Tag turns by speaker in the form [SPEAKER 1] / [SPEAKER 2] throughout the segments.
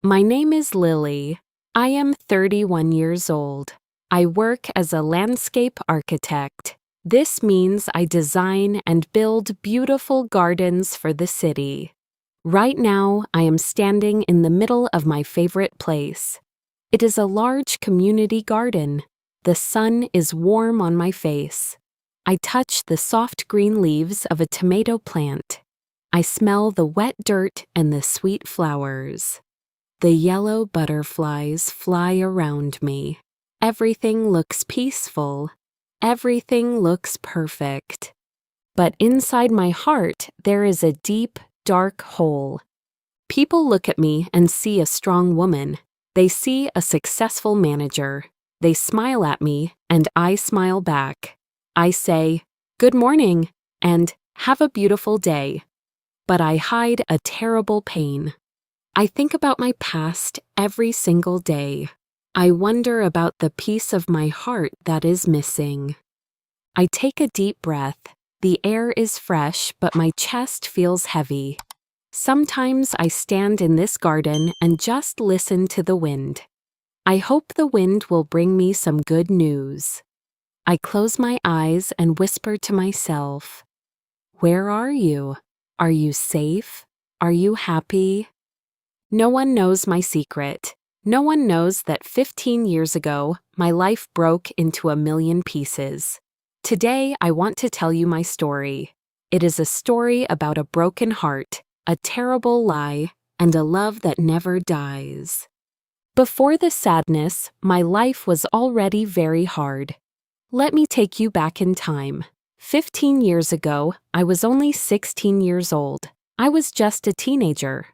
[SPEAKER 1] My name is Lily. I am 31 years old. I work as a landscape architect. This means I design and build beautiful gardens for the city. Right now, I am standing in the middle of my favorite place. It is a large community garden. The sun is warm on my face. I touch the soft green leaves of a tomato plant. I smell the wet dirt and the sweet flowers. The yellow butterflies fly around me. Everything looks peaceful. Everything looks perfect. But inside my heart, there is a deep, dark hole. People look at me and see a strong woman. They see a successful manager. They smile at me, and I smile back. I say, "Good morning," and "Have a beautiful day." But I hide a terrible pain. I think about my past every single day. I wonder about the piece of my heart that is missing. I take a deep breath. The air is fresh, but my chest feels heavy. Sometimes I stand in this garden and just listen to the wind. I hope the wind will bring me some good news. I close my eyes and whisper to myself, "Where are you? Are you safe? Are you happy?" No one knows my secret. No one knows that 15 years ago, my life broke into a million pieces. Today, I want to tell you my story. It is a story about a broken heart, a terrible lie, and a love that never dies. Before the sadness, my life was already very hard. Let me take you back in time. 15 years ago, I was only 16 years old. I was just a teenager.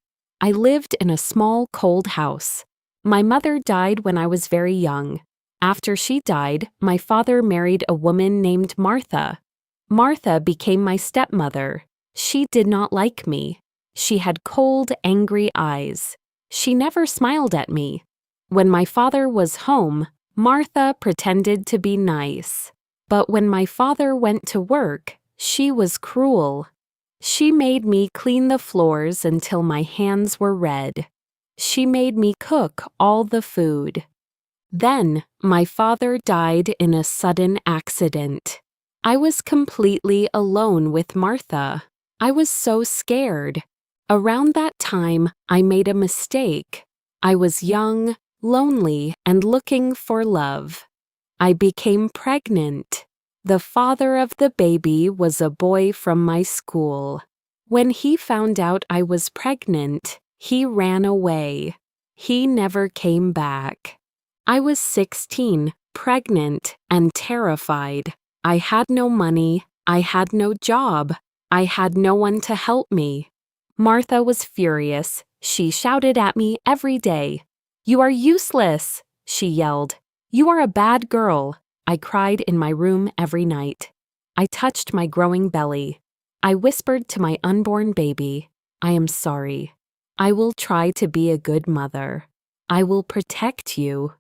[SPEAKER 1] I lived in a small, cold house. My mother died when I was very young. After she died, my father married a woman named Martha. Martha became my stepmother. She did not like me. She had cold, angry eyes. She never smiled at me. When my father was home, Martha pretended to be nice. But when my father went to work, she was cruel. She made me clean the floors until my hands were red. She made me cook all the food. Then, my father died in a sudden accident. I was completely alone with Martha. I was so scared. Around that time, I made a mistake. I was young, lonely, and looking for love. I became pregnant. The father of the baby was a boy from my school. When he found out I was pregnant, he ran away. He never came back. I was 16, pregnant, and terrified. I had no money. I had no job. I had no one to help me. Martha was furious. She shouted at me every day. "You are useless," she yelled. "You are a bad girl." I cried in my room every night. I touched my growing belly. I whispered to my unborn baby, "I am sorry. I will try to be a good mother. I will protect you."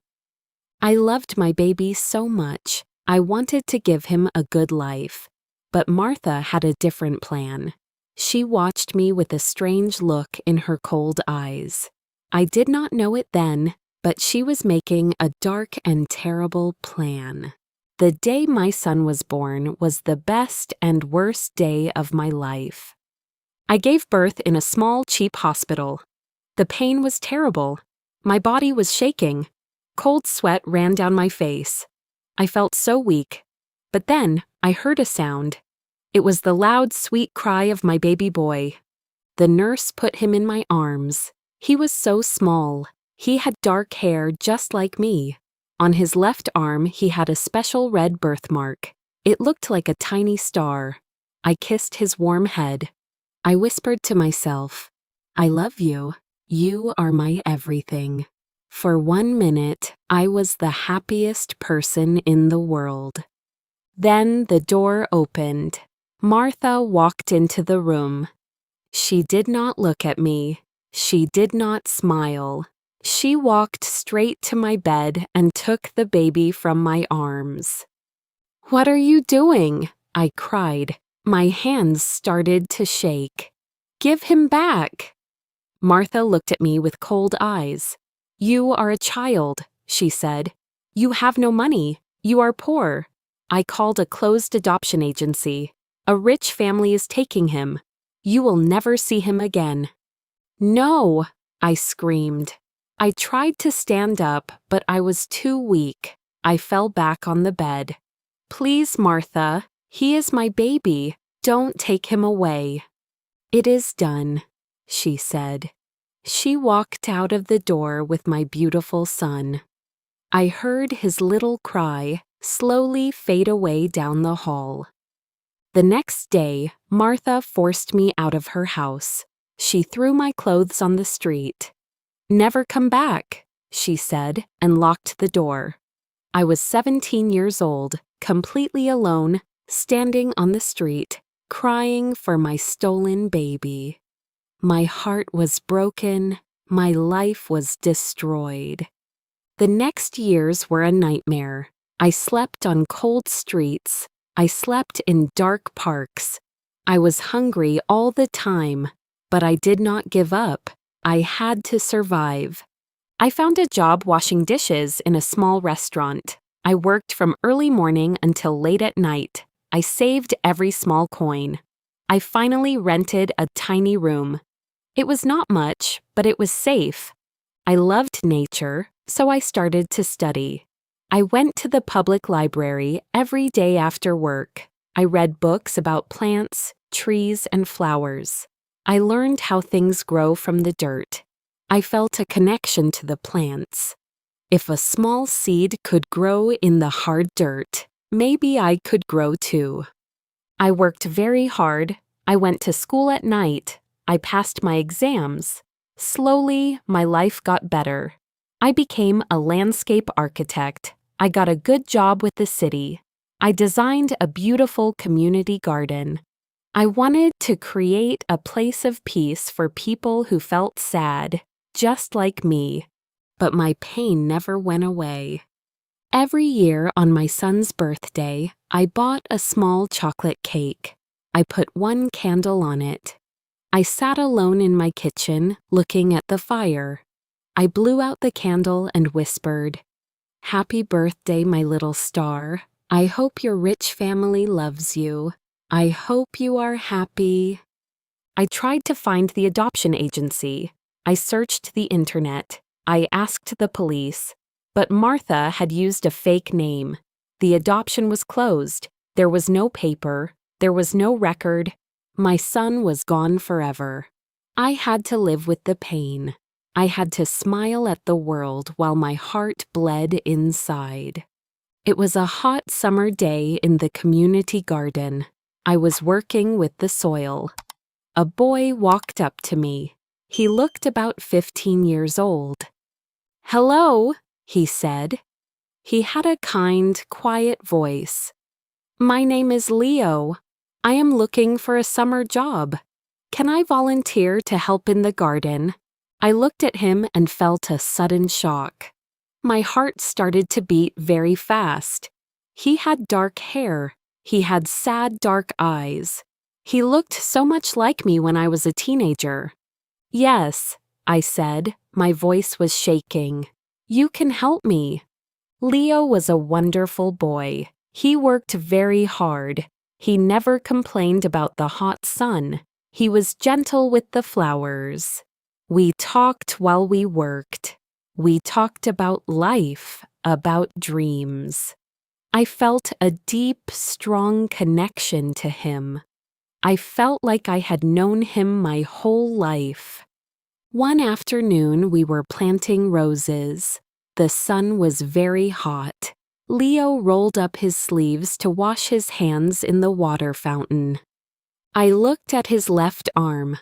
[SPEAKER 1] I loved my baby so much. I wanted to give him a good life. But Martha had a different plan. She watched me with a strange look in her cold eyes. I did not know it then, but she was making a dark and terrible plan. The day my son was born was the best and worst day of my life. I gave birth in a small, cheap hospital. The pain was terrible. My body was shaking. Cold sweat ran down my face. I felt so weak. But then I heard a sound. It was the loud, sweet cry of my baby boy. The nurse put him in my arms. He was so small. He had dark hair just like me. On his left arm, he had a special red birthmark. It looked like a tiny star. I kissed his warm head. I whispered to myself, "I love you. You are my everything." For 1 minute, I was the happiest person in the world. Then the door opened. Martha walked into the room. She did not look at me. She did not smile. She walked straight to my bed and took the baby from my arms. "What are you doing?" I cried. My hands started to shake. "Give him back." Martha looked at me with cold eyes. "You are a child," she said. "You have no money. You are poor." I called a closed adoption agency. "A rich family is taking him. You will never see him again." "No!" I screamed. I tried to stand up, but I was too weak. I fell back on the bed. "Please, Martha, he is my baby. Don't take him away." "It is done," she said. She walked out of the door with my beautiful son. I heard his little cry slowly fade away down the hall. The next day, Martha forced me out of her house. She threw my clothes on the street. "Never come back," she said, and locked the door. I was 17 years old, completely alone, standing on the street, crying for my stolen baby. My heart was broken. My life was destroyed. The next years were a nightmare. I slept on cold streets. I slept in dark parks. I was hungry all the time, but I did not give up. I had to survive. I found a job washing dishes in a small restaurant. I worked from early morning until late at night. I saved every small coin. I finally rented a tiny room. It was not much, but it was safe. I loved nature, so I started to study. I went to the public library every day after work. I read books about plants, trees, and flowers. I learned how things grow from the dirt. I felt a connection to the plants. If a small seed could grow in the hard dirt, maybe I could grow too. I worked very hard. I went to school at night. I passed my exams. Slowly, my life got better. I became a landscape architect. I got a good job with the city. I designed a beautiful community garden. I wanted to create a place of peace for people who felt sad, just like me. But my pain never went away. Every year on my son's birthday, I bought a small chocolate cake. I put one candle on it. I sat alone in my kitchen, looking at the fire. I blew out the candle and whispered, "Happy birthday, my little star. I hope your rich family loves you. I hope you are happy." I tried to find the adoption agency. I searched the internet. I asked the police. But Martha had used a fake name. The adoption was closed. There was no paper. There was no record. My son was gone forever. I had to live with the pain. I had to smile at the world while my heart bled inside. It was a hot summer day in the community garden. I was working with the soil. A boy walked up to me. He looked about 15 years old. "Hello," he said. He had a kind, quiet voice. "My name is Leo. I am looking for a summer job. Can I volunteer to help in the garden?" I looked at him and felt a sudden shock. My heart started to beat very fast. He had dark hair. He had sad, dark eyes. He looked so much like me when I was a teenager. "Yes," I said. My voice was shaking. "You can help me." Leo was a wonderful boy. He worked very hard. He never complained about the hot sun. He was gentle with the flowers. We talked while we worked. We talked about life, about dreams. I felt a deep, strong connection to him. I felt like I had known him my whole life. One afternoon, we were planting roses. The sun was very hot. Leo rolled up his sleeves to wash his hands in the water fountain. I looked at his left arm.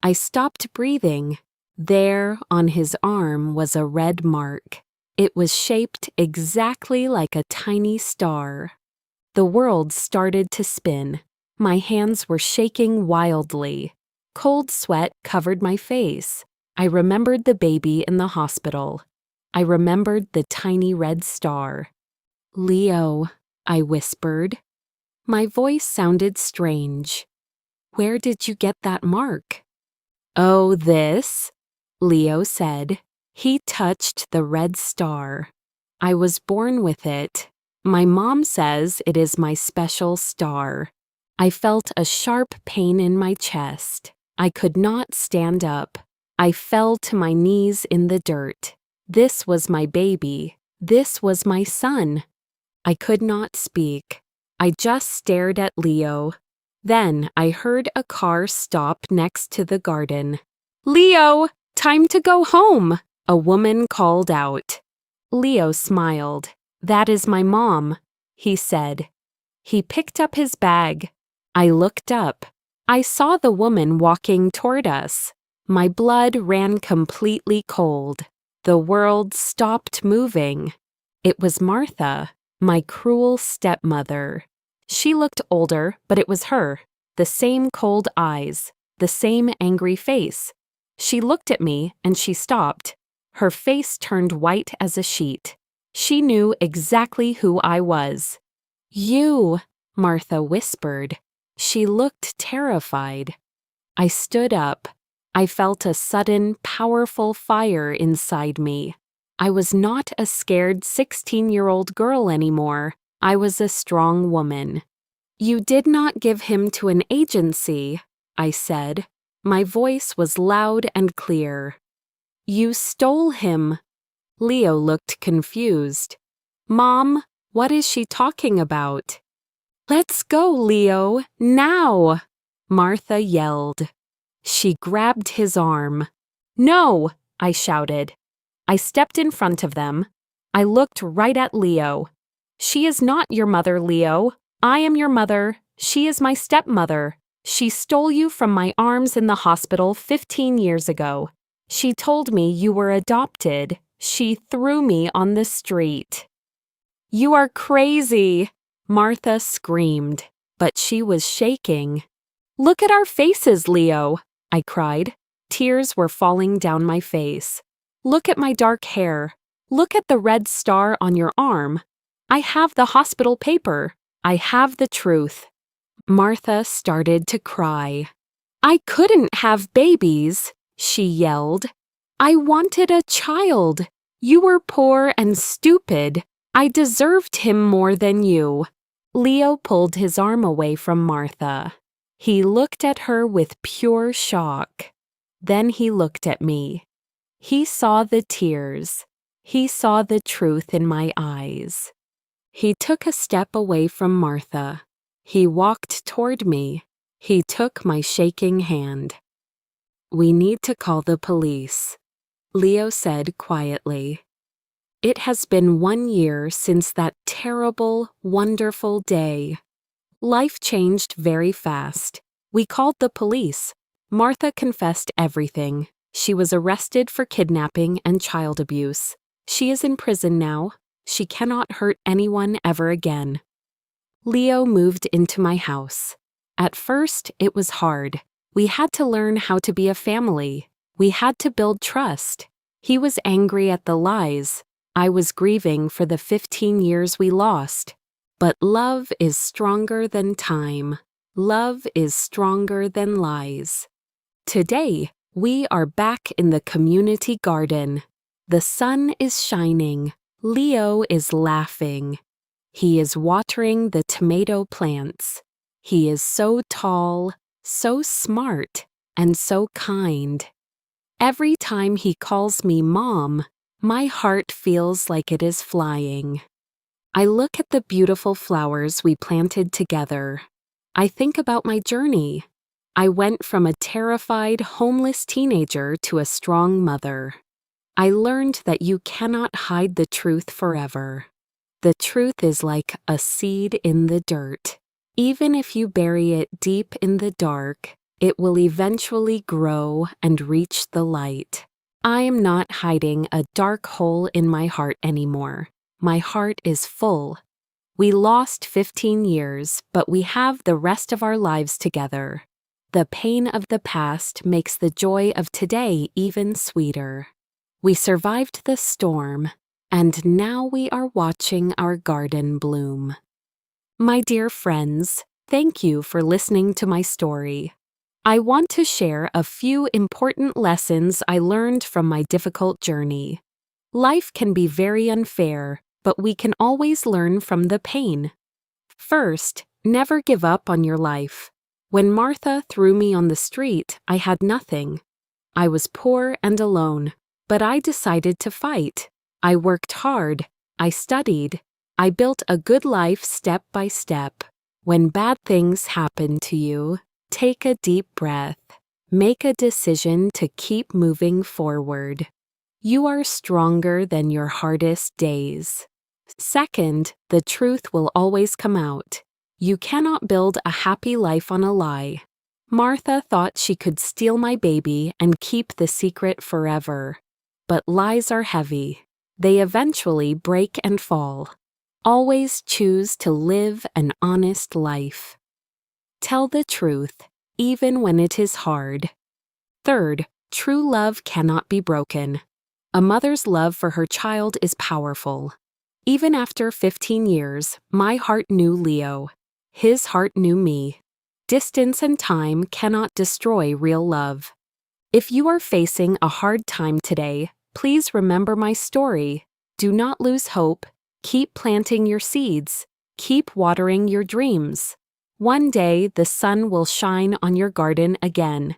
[SPEAKER 1] I stopped breathing. There, on his arm, was a red mark. It was shaped exactly like a tiny star. The world started to spin. My hands were shaking wildly. Cold sweat covered my face. I remembered the baby in the hospital. I remembered the tiny red star. "Leo," I whispered. My voice sounded strange. "Where did you get that mark?" "Oh, this?" Leo said. He touched the red star. I was born with it. My mom says it is my special star. I felt a sharp pain in my chest. I could not stand up. I fell to my knees in the dirt. This was my baby. This was my son. I could not speak. I just stared at Leo. Then I heard a car stop next to the garden. "Leo, time to go home," a woman called out. Leo smiled. "That is my mom," he said. He picked up his bag. I looked up. I saw the woman walking toward us. My blood ran completely cold. The world stopped moving. It was Martha, my cruel stepmother. She looked older, but it was her. The same cold eyes, the same angry face. She looked at me and she stopped. Her face turned white as a sheet. She knew exactly who I was. "You," Martha whispered. She looked terrified. I stood up. I felt a sudden, powerful fire inside me. I was not a scared 16-year-old girl anymore. I was a strong woman. "You did not give him to an agency," I said. My voice was loud and clear. "You stole him." Leo looked confused. "Mom, what is she talking about?" "Let's go, Leo, now!" Martha yelled. She grabbed his arm. "No!" I shouted. I stepped in front of them. I looked right at Leo. "She is not your mother, Leo. I am your mother. She is my stepmother. She stole you from my arms in the hospital 15 years ago. She told me you were adopted. She threw me on the street." "You are crazy!" Martha screamed, but she was shaking. "Look at our faces, Leo," I cried. Tears were falling down my face. "Look at my dark hair. Look at the red star on your arm. I have the hospital paper. I have the truth." Martha started to cry. "I couldn't have babies," she yelled. "I wanted a child. You were poor and stupid. I deserved him more than you." Leo pulled his arm away from Martha. He looked at her with pure shock. Then he looked at me. He saw the tears. He saw the truth in my eyes. He took a step away from Martha. He walked toward me. He took my shaking hand. "We need to call the police," Leo said quietly. "It has been 1 year since that terrible, wonderful day. Life changed very fast. We called the police. Martha confessed everything. She was arrested for kidnapping and child abuse. She is in prison now. She cannot hurt anyone ever again." Leo moved into my house. At first, it was hard. We had to learn how to be a family. We had to build trust. He was angry at the lies. I was grieving for the 15 years we lost. But love is stronger than time. Love is stronger than lies. Today, we are back in the community garden. The sun is shining. Leo is laughing. He is watering the tomato plants. He is so tall, so smart, and so kind. Every time he calls me Mom, my heart feels like it is flying. I look at the beautiful flowers we planted together. I think about my journey. I went from a terrified, homeless teenager to a strong mother. I learned that you cannot hide the truth forever. The truth is like a seed in the dirt. Even if you bury it deep in the dark, it will eventually grow and reach the light. I am not hiding a dark hole in my heart anymore. My heart is full. We lost 15 years, but we have the rest of our lives together. The pain of the past makes the joy of today even sweeter. We survived the storm, and now we are watching our garden bloom. My dear friends, thank you for listening to my story. I want to share a few important lessons I learned from my difficult journey. Life can be very unfair, but we can always learn from the pain. First, never give up on your life. When Martha threw me on the street, I had nothing. I was poor and alone, but I decided to fight. I worked hard. I studied. I built a good life step by step. When bad things happen to you, take a deep breath. Make a decision to keep moving forward. You are stronger than your hardest days. Second, the truth will always come out. You cannot build a happy life on a lie. Martha thought she could steal my baby and keep the secret forever. But lies are heavy. They eventually break and fall. Always choose to live an honest life. Tell the truth, even when it is hard. Third, true love cannot be broken. A mother's love for her child is powerful. Even after 15 years, my heart knew Leo. His heart knew me. Distance and time cannot destroy real love. If you are facing a hard time today, please remember my story. Do not lose hope. Keep planting your seeds. Keep watering your dreams. One day the sun will shine on your garden again.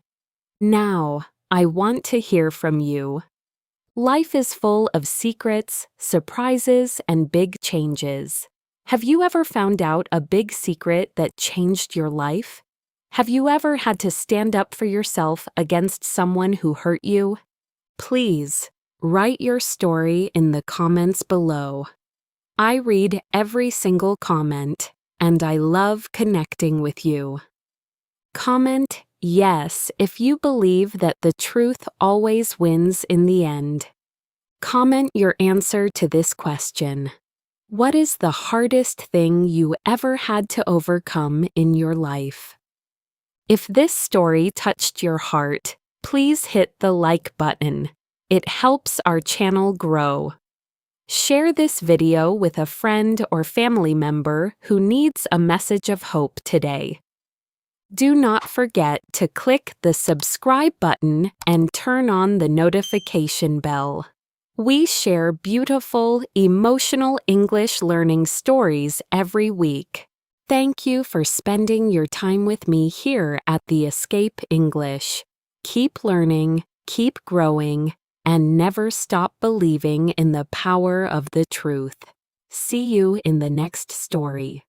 [SPEAKER 1] Now, I want to hear from you. Life is full of secrets, surprises, and big changes. Have you ever found out a big secret that changed your life? Have you ever had to stand up for yourself against someone who hurt you? Please, write your story in the comments below. I read every single comment, and I love connecting with you. Comment yes if you believe that the truth always wins in the end. Comment your answer to this question. What is the hardest thing you ever had to overcome in your life? If this story touched your heart, please hit the like button. It helps our channel grow. Share this video with a friend or family member who needs a message of hope today. Do not forget to click the subscribe button and turn on the notification bell. We share beautiful, emotional English learning stories every week. Thank you for spending your time with me here at the Escape English. Keep learning, keep growing, and never stop believing in the power of the truth. See you in the next story.